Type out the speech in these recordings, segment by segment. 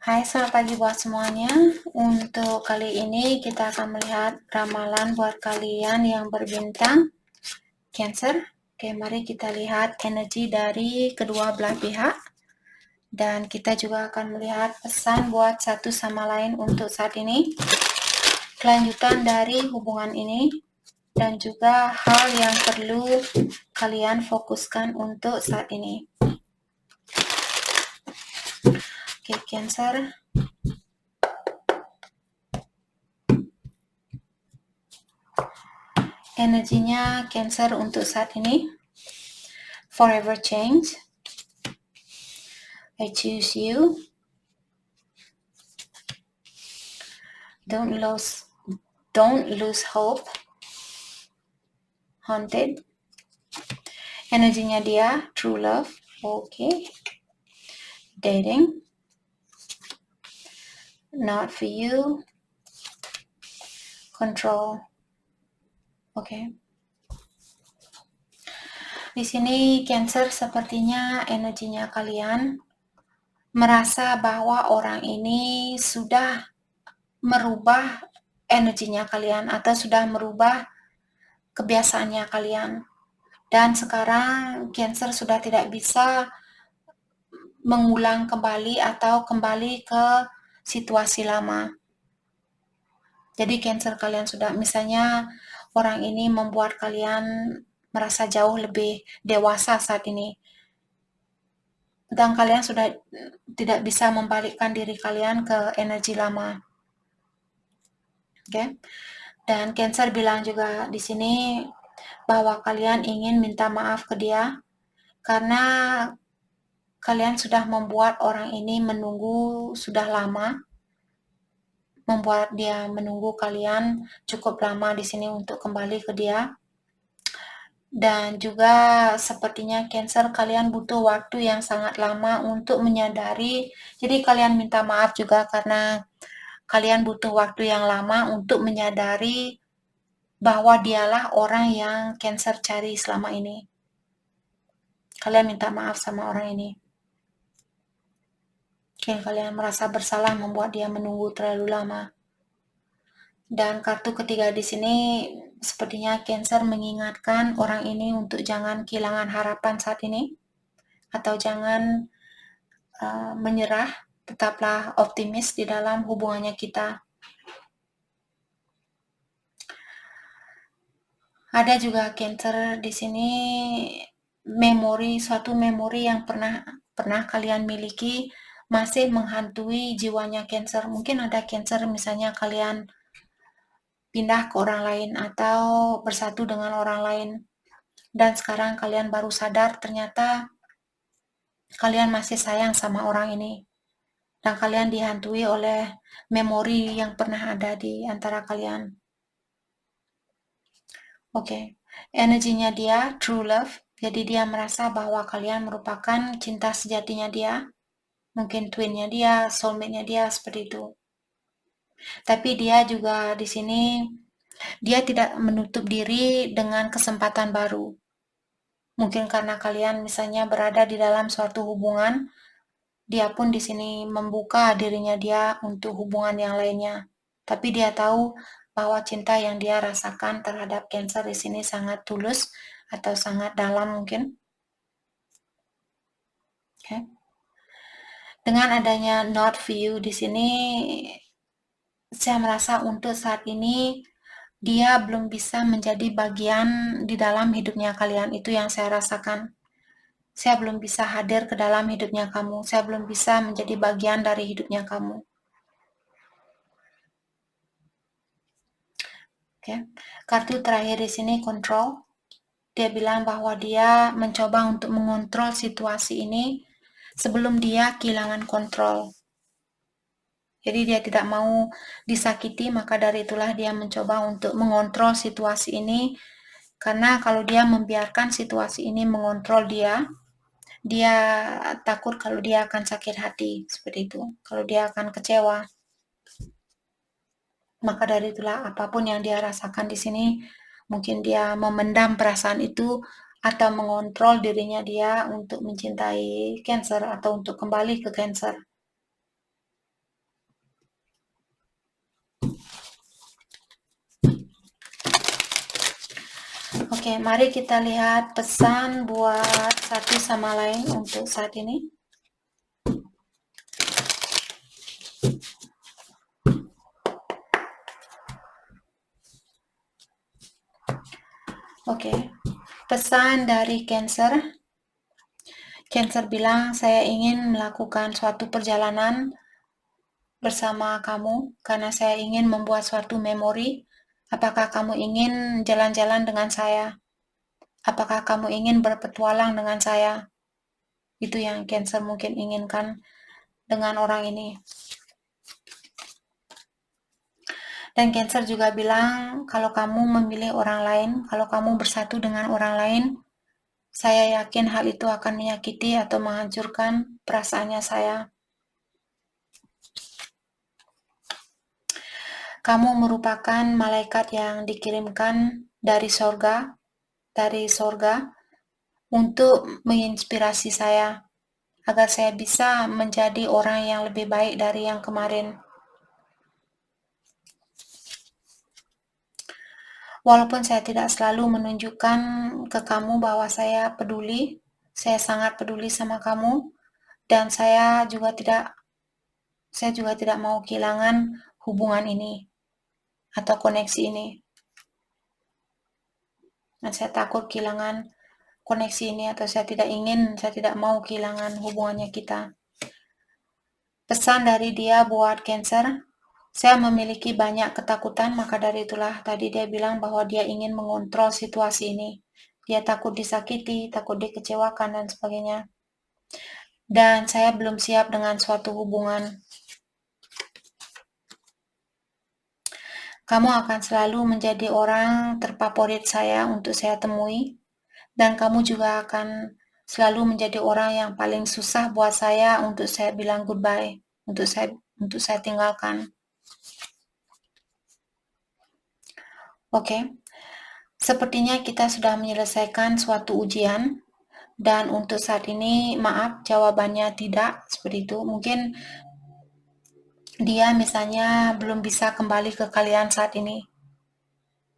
Hai, selamat pagi buat semuanya. Untuk kali ini kita akan melihat ramalan buat kalian yang berbintang Cancer. Oke, mari kita lihat energi dari kedua belah pihak. Dan kita juga akan melihat pesan buat satu sama lain untuk saat ini. Kelanjutan dari hubungan ini. Dan juga hal yang perlu kalian fokuskan untuk saat ini. Oke, Cancer. Energinya Cancer untuk saat ini. Forever change. I choose you. Don't lose hope. Haunted. Energinya dia true love. Okay. Dating. Not for you. Control. Okay. Di sini Cancer sepertinya energinya kalian merasa bahwa orang ini sudah merubah energinya kalian atau sudah merubah kebiasaannya kalian. Dan sekarang Cancer sudah tidak bisa mengulang kembali atau kembali ke situasi lama. Jadi Cancer kalian sudah, misalnya orang ini membuat kalian merasa jauh lebih dewasa saat ini. Dan kalian sudah tidak bisa membalikkan diri kalian ke energi lama. Oke. Dan Cancer bilang juga di sini bahwa kalian ingin minta maaf ke dia karena kalian sudah membuat orang ini menunggu sudah lama, membuat dia menunggu kalian cukup lama di sini untuk kembali ke dia. Dan juga sepertinya Cancer kalian butuh waktu yang sangat lama untuk menyadari. Jadi kalian minta maaf juga karena kalian butuh waktu yang lama untuk menyadari bahwa dialah orang yang Cancer cari selama ini. Kalian minta maaf sama orang ini. Mungkin kalian merasa bersalah membuat dia menunggu terlalu lama. Dan kartu ketiga di sini sepertinya Cancer mengingatkan orang ini untuk jangan kehilangan harapan saat ini atau jangan menyerah, tetaplah optimis di dalam hubungannya kita. Ada juga Cancer di sini suatu memori yang pernah kalian miliki masih menghantui jiwanya Cancer. Mungkin ada Cancer misalnya kalian pindah ke orang lain atau bersatu dengan orang lain dan sekarang kalian baru sadar ternyata kalian masih sayang sama orang ini dan kalian dihantui oleh memori yang pernah ada di antara kalian. Oke. Energinya dia true love, jadi dia merasa bahwa kalian merupakan cinta sejatinya dia, mungkin twinnya dia, soulmate-nya dia, seperti itu. Tapi dia juga di sini dia tidak menutup diri dengan kesempatan baru. Mungkin karena kalian misalnya berada di dalam suatu hubungan, dia pun di sini membuka dirinya dia untuk hubungan yang lainnya. Tapi dia tahu bahwa cinta yang dia rasakan terhadap Cancer di sini sangat tulus atau sangat dalam mungkin. Okay. Dengan adanya not for you di sini, saya merasa untuk saat ini dia belum bisa menjadi bagian di dalam hidupnya kalian. Itu yang saya rasakan. Saya belum bisa hadir ke dalam hidupnya kamu. Saya belum bisa menjadi bagian dari hidupnya kamu. Okay. Kartu terakhir di sini control. Dia bilang bahwa dia mencoba untuk mengontrol situasi ini sebelum dia kehilangan kontrol. Jadi dia tidak mau disakiti, maka dari itulah dia mencoba untuk mengontrol situasi ini. Karena kalau dia membiarkan situasi ini mengontrol dia takut kalau dia akan sakit hati, seperti itu. Kalau dia akan kecewa. Maka dari itulah apapun yang dia rasakan di sini, mungkin dia memendam perasaan itu atau mengontrol dirinya dia untuk mencintai Cancer atau untuk kembali ke Cancer. Oke, mari kita lihat pesan buat satu sama lain untuk saat ini. Oke, pesan dari Cancer. Cancer bilang, saya ingin melakukan suatu perjalanan bersama kamu karena saya ingin membuat suatu memori. Apakah kamu ingin jalan-jalan dengan saya? Apakah kamu ingin berpetualang dengan saya? Itu yang Cancer mungkin inginkan dengan orang ini. Dan Cancer juga bilang, kalau kamu memilih orang lain, kalau kamu bersatu dengan orang lain, saya yakin hal itu akan menyakiti atau menghancurkan perasaannya saya. Kamu merupakan malaikat yang dikirimkan dari sorga untuk menginspirasi saya, agar saya bisa menjadi orang yang lebih baik dari yang kemarin. Walaupun saya tidak selalu menunjukkan ke kamu bahwa saya peduli, saya sangat peduli sama kamu, dan saya juga tidak mau kehilangan hubungan ini atau koneksi ini. Dan saya takut kehilangan koneksi ini, atau saya tidak mau kehilangan hubungannya kita. Pesan dari dia buat Cancer, saya memiliki banyak ketakutan, maka dari itulah tadi dia bilang bahwa dia ingin mengontrol situasi ini. Dia takut disakiti, takut dikecewakan, dan sebagainya. Dan saya belum siap dengan suatu hubungan. Kamu akan selalu menjadi orang terfavorit saya untuk saya temui, dan kamu juga akan selalu menjadi orang yang paling susah buat saya untuk saya bilang goodbye, untuk saya tinggalkan. Oke. Sepertinya kita sudah menyelesaikan suatu ujian, dan untuk saat ini maaf jawabannya tidak seperti itu. Mungkin dia misalnya belum bisa kembali ke kalian saat ini.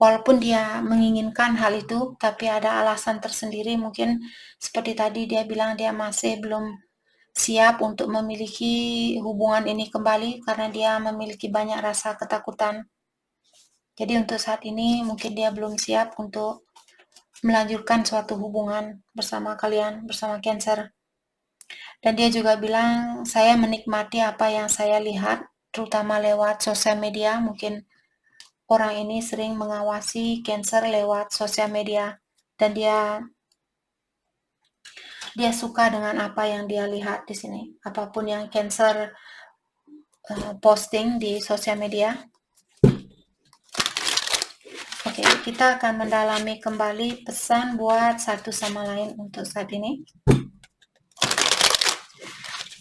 Walaupun dia menginginkan hal itu, tapi ada alasan tersendiri. Mungkin seperti tadi dia bilang dia masih belum siap untuk memiliki hubungan ini kembali karena dia memiliki banyak rasa ketakutan. Jadi untuk saat ini mungkin dia belum siap untuk melanjutkan suatu hubungan bersama kalian, bersama Cancer. Dan dia juga bilang, saya menikmati apa yang saya lihat, terutama lewat sosial media. Mungkin orang ini sering mengawasi Cancer lewat sosial media, dan dia suka dengan apa yang dia lihat di sini. Apapun yang Cancer posting di sosial media. Oke, kita akan mendalami kembali pesan buat satu sama lain untuk saat ini.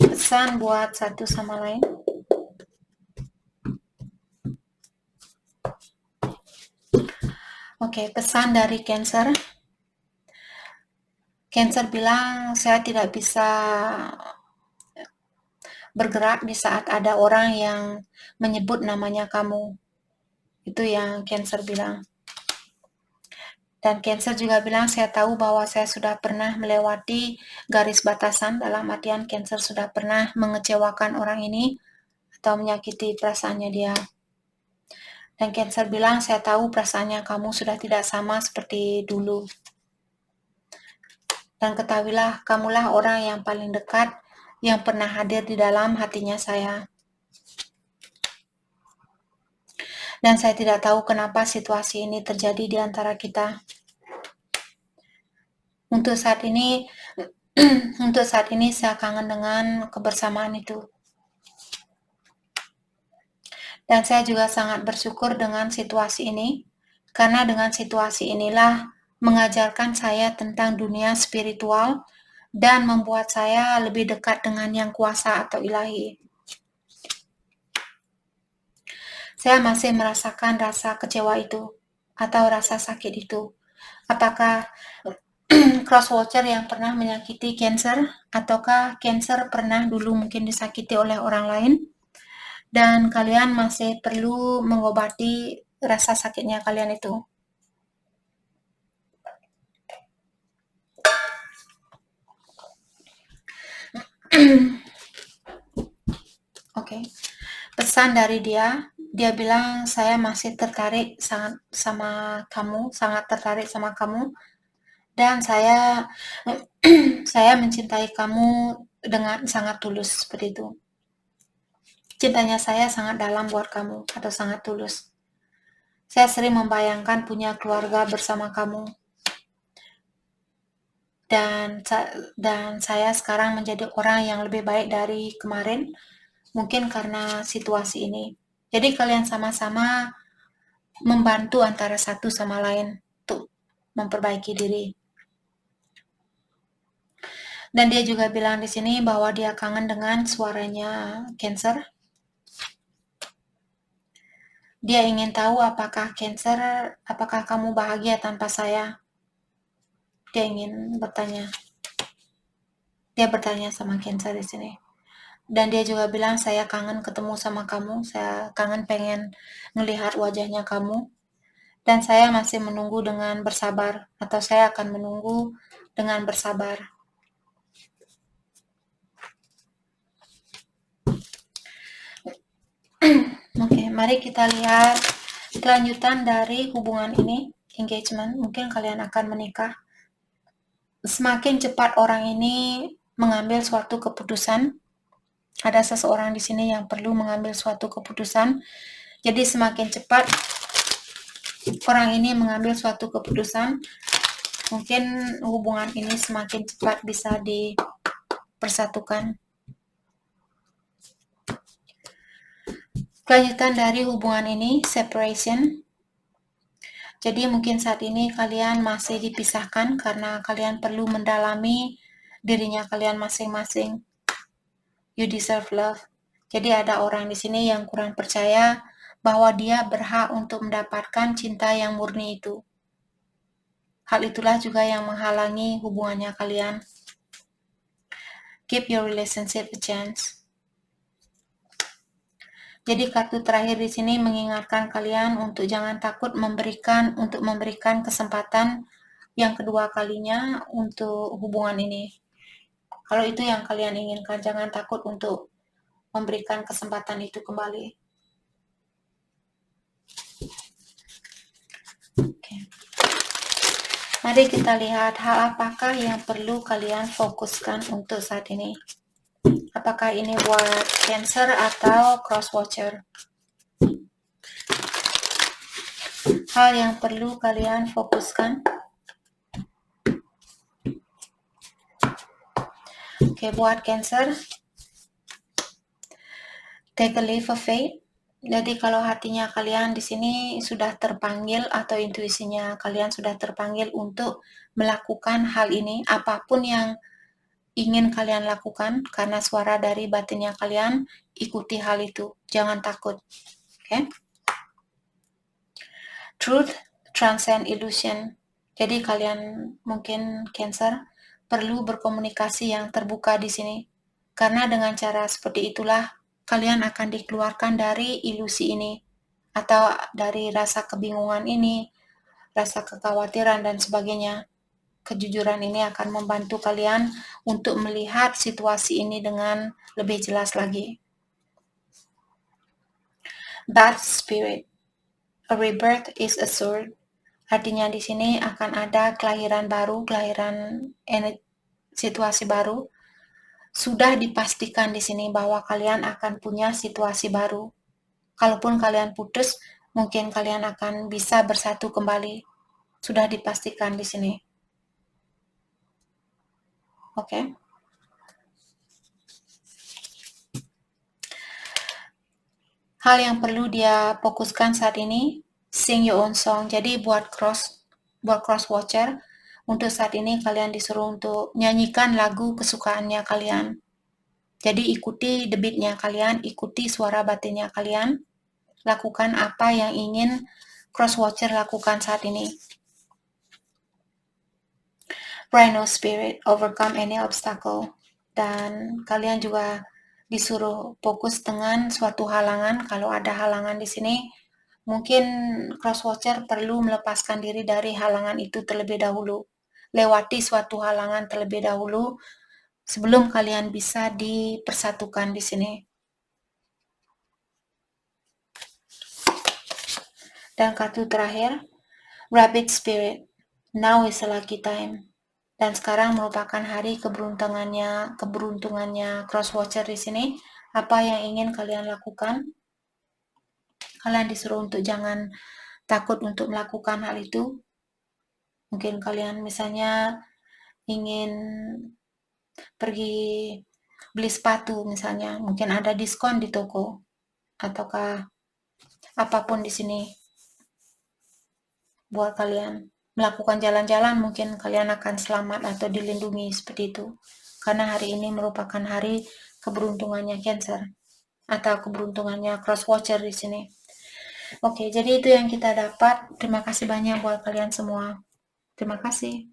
Pesan buat satu sama lain. Oke, pesan dari Cancer. Cancer bilang, saya tidak bisa bergerak di saat ada orang yang menyebut namanya kamu. Itu yang Cancer bilang. Dan Cancer juga bilang, saya tahu bahwa saya sudah pernah melewati garis batasan, dalam artian Cancer sudah pernah mengecewakan orang ini atau menyakiti perasaannya dia. Dan Cancer bilang, saya tahu perasaannya kamu sudah tidak sama seperti dulu. Dan ketahuilah, kamulah orang yang paling dekat yang pernah hadir di dalam hatinya saya. Dan saya tidak tahu kenapa situasi ini terjadi di antara kita. Untuk saat ini saya kangen dengan kebersamaan itu. Dan saya juga sangat bersyukur dengan situasi ini, karena dengan situasi inilah mengajarkan saya tentang dunia spiritual dan membuat saya lebih dekat dengan yang kuasa atau ilahi. Saya masih merasakan rasa kecewa itu atau rasa sakit itu. Apakah crosswatcher yang pernah menyakiti Cancer, ataukah Cancer pernah dulu mungkin disakiti oleh orang lain, dan kalian masih perlu mengobati rasa sakitnya kalian itu. Oke. Pesan dari dia bilang saya masih tertarik sangat sama kamu, sangat tertarik sama kamu, dan saya saya mencintai kamu dengan sangat tulus, seperti itu. Cintanya saya sangat dalam buat kamu, atau sangat tulus. Saya sering membayangkan punya keluarga bersama kamu. Dan saya sekarang menjadi orang yang lebih baik dari kemarin, mungkin karena situasi ini. Jadi kalian sama-sama membantu antara satu sama lain untuk memperbaiki diri. Dan dia juga bilang di sini bahwa dia kangen dengan suaranya Cancer. Dia ingin tahu apakah kamu bahagia tanpa saya. Dia ingin bertanya. Dia bertanya sama Cancer di sini. Dan dia juga bilang saya kangen ketemu sama kamu. Saya kangen pengen melihat wajahnya kamu. Dan saya masih menunggu dengan bersabar, atau saya akan menunggu dengan bersabar. Oke, mari kita lihat kelanjutan dari hubungan ini, engagement. Mungkin kalian akan menikah. Semakin cepat orang ini mengambil suatu keputusan, ada seseorang di sini yang perlu mengambil suatu keputusan. Jadi semakin cepat orang ini mengambil suatu keputusan, mungkin hubungan ini semakin cepat bisa dipersatukan. Kelanjutan dari hubungan ini, separation. Jadi mungkin saat ini kalian masih dipisahkan karena kalian perlu mendalami dirinya kalian masing-masing. You deserve love. Jadi ada orang di sini yang kurang percaya bahwa dia berhak untuk mendapatkan cinta yang murni itu. Hal itulah juga yang menghalangi hubungannya kalian. Give your relationship a chance. Jadi kartu terakhir di sini mengingatkan kalian untuk jangan takut memberikan kesempatan yang kedua kalinya untuk hubungan ini. Kalau itu yang kalian inginkan, jangan takut untuk memberikan kesempatan itu kembali. Oke. Mari kita lihat hal apakah yang perlu kalian fokuskan untuk saat ini. Apakah ini buat Cancer atau Crosswatcher? Hal yang perlu kalian fokuskan. Oke, buat Cancer, take a leap of faith. Jadi kalau hatinya kalian di sini sudah terpanggil atau intuisinya kalian sudah terpanggil untuk melakukan hal ini, apapun yang ingin kalian lakukan, karena suara dari batinnya kalian, ikuti hal itu. Jangan takut. Oke? Truth transcend illusion. Jadi kalian mungkin Cancer perlu berkomunikasi yang terbuka di sini. Karena dengan cara seperti itulah kalian akan dikeluarkan dari ilusi ini atau dari rasa kebingungan ini, rasa kekhawatiran dan sebagainya. Kejujuran ini akan membantu kalian untuk melihat situasi ini dengan lebih jelas lagi. That spirit, a rebirth is assured. Artinya di sini akan ada kelahiran baru, situasi baru. Sudah dipastikan di sini bahwa kalian akan punya situasi baru. Kalaupun kalian putus, mungkin kalian akan bisa bersatu kembali. Sudah dipastikan di sini. Oke. Hal yang perlu dia fokuskan saat ini, sing your own song. Jadi buat Crosswatcher, untuk saat ini kalian disuruh untuk nyanyikan lagu kesukaannya kalian. Jadi ikuti debitnya kalian, ikuti suara batinnya kalian, lakukan apa yang ingin Crosswatcher lakukan saat ini. Rhino Spirit, overcome any obstacle. Dan kalian juga disuruh fokus dengan suatu halangan. Kalau ada halangan di sini, mungkin Crosswatcher perlu melepaskan diri dari halangan itu terlebih dahulu. Lewati suatu halangan terlebih dahulu, sebelum kalian bisa dipersatukan di sini. Dan kartu terakhir, Rabbit Spirit. Now is a lucky time. Dan sekarang merupakan hari keberuntungannya Crosswatcher di sini. Apa yang ingin kalian lakukan? Kalian disuruh untuk jangan takut untuk melakukan hal itu. Mungkin kalian misalnya ingin pergi beli sepatu misalnya, mungkin ada diskon di toko, ataukah apapun di sini buat kalian melakukan jalan-jalan, mungkin kalian akan selamat atau dilindungi seperti itu. Karena hari ini merupakan hari keberuntungannya Cancer atau keberuntungannya Crosswatcher di sini. Oke, jadi itu yang kita dapat. Terima kasih banyak buat kalian semua. Terima kasih.